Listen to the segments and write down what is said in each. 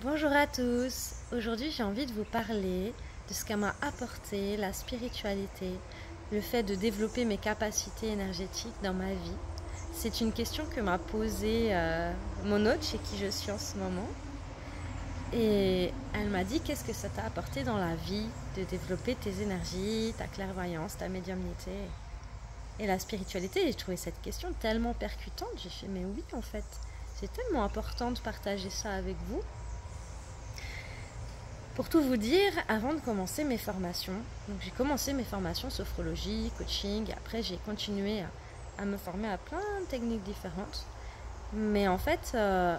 Bonjour à tous. Aujourd'hui, j'ai envie de vous parler de ce qu'a m'a apporté la spiritualité, le fait de développer mes capacités énergétiques dans ma vie. C'est une question que m'a posée mon hôte chez qui je suis en ce moment. Et elle m'a dit qu'est-ce que ça t'a apporté dans la vie de développer tes énergies, ta clairvoyance, ta médiumnité et la spiritualité. Et j'ai trouvé cette question tellement percutante. J'ai fait mais oui en fait, c'est tellement important de partager ça avec vous. Pour tout vous dire, avant de commencer mes formations, donc j'ai commencé mes formations sophrologie, coaching, et après j'ai continué à me former à plein de techniques différentes. Mais en fait, à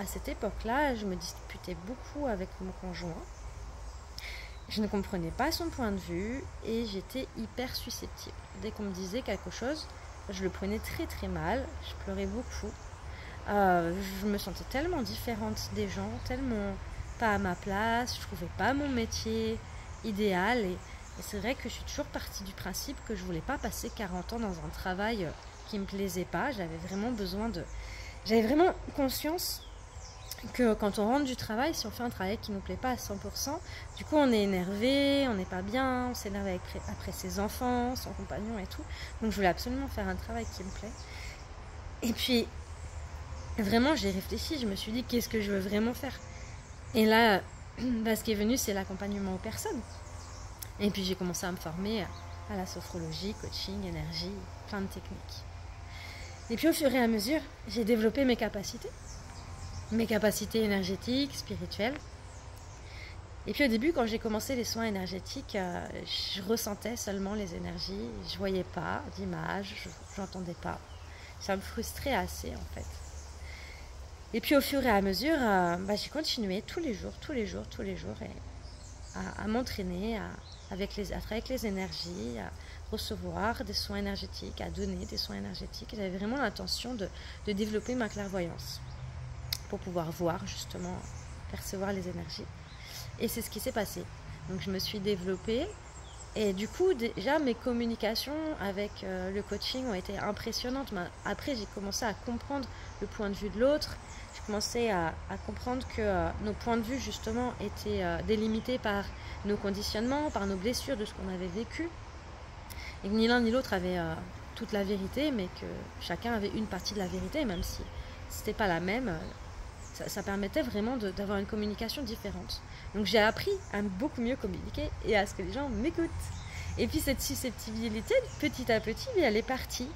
cette époque-là, je me disputais beaucoup avec mon conjoint. Je ne comprenais pas son point de vue et j'étais hyper susceptible. Dès qu'on me disait quelque chose, je le prenais très très mal, je pleurais beaucoup. Je me sentais tellement différente des gens, tellement pas à ma place, je trouvais pas mon métier idéal et c'est vrai que je suis toujours partie du principe que je voulais pas passer 40 ans dans un travail qui me plaisait pas. J'avais vraiment conscience que quand on rentre du travail, si on fait un travail qui nous plaît pas à 100%, du coup on est énervé, on n'est pas bien, on s'énerve après ses enfants, son compagnon et tout. Donc je voulais absolument faire un travail qui me plaît. Et puis vraiment j'ai réfléchi, je me suis dit qu'est-ce que je veux vraiment faire. Et là, ce qui est venu, c'est l'accompagnement aux personnes. Et puis j'ai commencé à me former à la sophrologie, coaching, énergie, plein de techniques. Et puis au fur et à mesure, j'ai développé mes capacités énergétiques, spirituelles. Et puis au début, quand j'ai commencé les soins énergétiques, je ressentais seulement les énergies, je voyais pas d'image, je n'entendais pas. Ça me frustrait assez en fait. Et puis au fur et à mesure, j'ai continué tous les jours, à m'entraîner, à travailler avec les énergies, à recevoir des soins énergétiques, à donner des soins énergétiques. J'avais vraiment l'intention de développer ma clairvoyance pour pouvoir voir justement, percevoir les énergies. Et c'est ce qui s'est passé. Donc je me suis développée et du coup déjà mes communications avec le coaching ont été impressionnantes. Après j'ai commencé à comprendre le point de vue de l'autre. J'ai commencé à comprendre que nos points de vue justement étaient délimités par nos conditionnements, par nos blessures de ce qu'on avait vécu. Et que ni l'un ni l'autre avait toute la vérité, mais que chacun avait une partie de la vérité, même si c'était pas la même. Ça permettait vraiment d'avoir une communication différente. Donc j'ai appris à beaucoup mieux communiquer et à ce que les gens m'écoutent. Et puis cette susceptibilité, petit à petit, elle est partie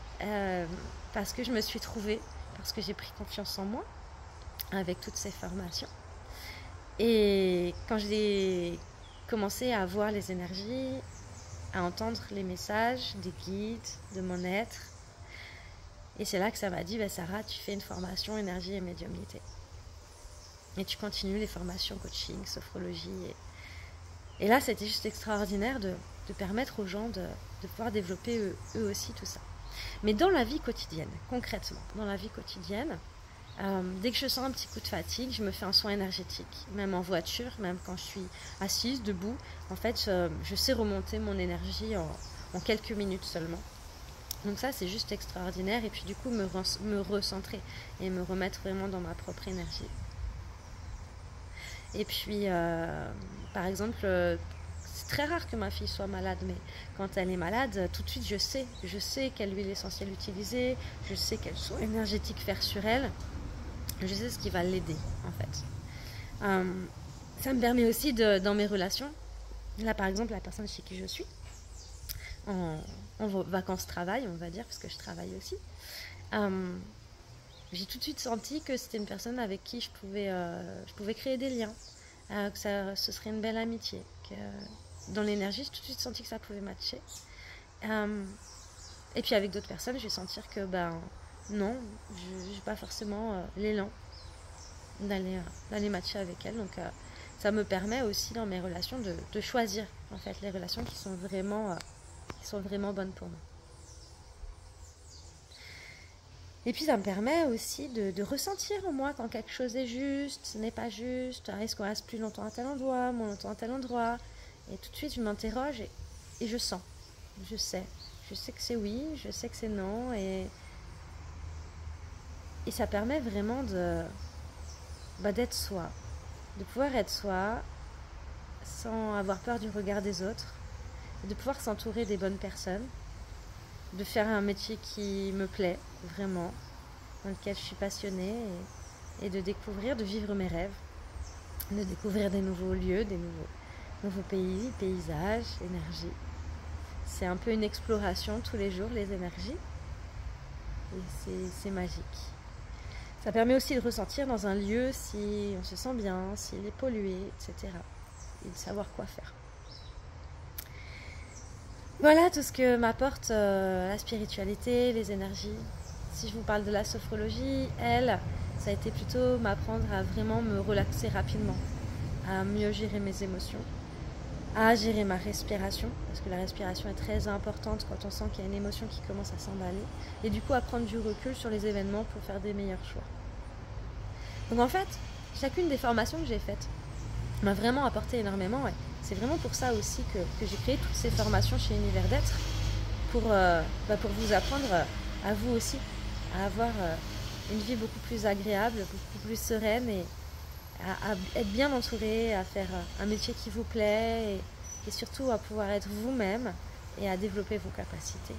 parce que je me suis trouvée, parce que j'ai pris confiance en moi avec toutes ces formations. Et quand j'ai commencé à voir les énergies, à entendre les messages des guides, de mon être, et c'est là que ça m'a dit, Sarah, tu fais une formation énergie et médiumnité. Et tu continues les formations coaching, sophrologie. Et là, c'était juste extraordinaire de permettre aux gens de pouvoir développer eux aussi tout ça. Mais dans la vie quotidienne, concrètement, dans la vie quotidienne, dès que je sens un petit coup de fatigue, je me fais un soin énergétique. Même en voiture, même quand je suis assise, debout. En fait, je sais remonter mon énergie en quelques minutes seulement. Donc ça, c'est juste extraordinaire. Et puis du coup, me recentrer et me remettre vraiment dans ma propre énergie. Et puis, par exemple, c'est très rare que ma fille soit malade, mais quand elle est malade, tout de suite, je sais quelle huile essentielle utiliser, je sais quel soin énergétique faire sur elle, je sais ce qui va l'aider, en fait. Ça me permet aussi, dans mes relations, là, par exemple, la personne chez qui je suis, en vacances-travail, on va dire, parce que je travaille aussi, j'ai tout de suite senti que c'était une personne avec qui je pouvais créer des liens, que ce serait une belle amitié. Dans l'énergie, j'ai tout de suite senti que ça pouvait matcher. Et puis avec d'autres personnes, je vais sentir que non, je n'ai pas forcément l'élan d'aller matcher avec elles. Donc ça me permet aussi dans mes relations de choisir en fait les relations qui sont vraiment bonnes pour moi. Et puis ça me permet aussi de ressentir en moi quand quelque chose est juste, ce n'est pas juste, est-ce qu'on reste plus longtemps à tel endroit, moins longtemps à tel endroit. Et tout de suite je m'interroge et je sens, je sais que c'est oui, je sais que c'est non. Et ça permet vraiment d'être soi, de pouvoir être soi sans avoir peur du regard des autres, de pouvoir s'entourer des bonnes personnes, de faire un métier qui me plaît vraiment, dans lequel je suis passionnée, et de découvrir, de vivre mes rêves, de découvrir des nouveaux lieux, des nouveaux pays, paysages, énergies. C'est un peu une exploration tous les jours, les énergies, et c'est magique. Ça permet aussi de ressentir dans un lieu si on se sent bien, s'il est pollué, etc. Et de savoir quoi faire. Voilà tout ce que m'apporte la spiritualité, les énergies. Si je vous parle de la sophrologie, ça a été plutôt m'apprendre à vraiment me relaxer rapidement, à mieux gérer mes émotions, à gérer ma respiration, parce que la respiration est très importante quand on sent qu'il y a une émotion qui commence à s'emballer, et du coup à prendre du recul sur les événements pour faire des meilleurs choix. Donc en fait, chacune des formations que j'ai faites m'a vraiment apporté énormément. Ouais. C'est vraiment pour ça aussi que j'ai créé toutes ces formations chez Univers d'être, pour vous apprendre à vous aussi, à avoir une vie beaucoup plus agréable, beaucoup plus sereine, et à être bien entouré, à faire un métier qui vous plaît, et surtout à pouvoir être vous-même et à développer vos capacités.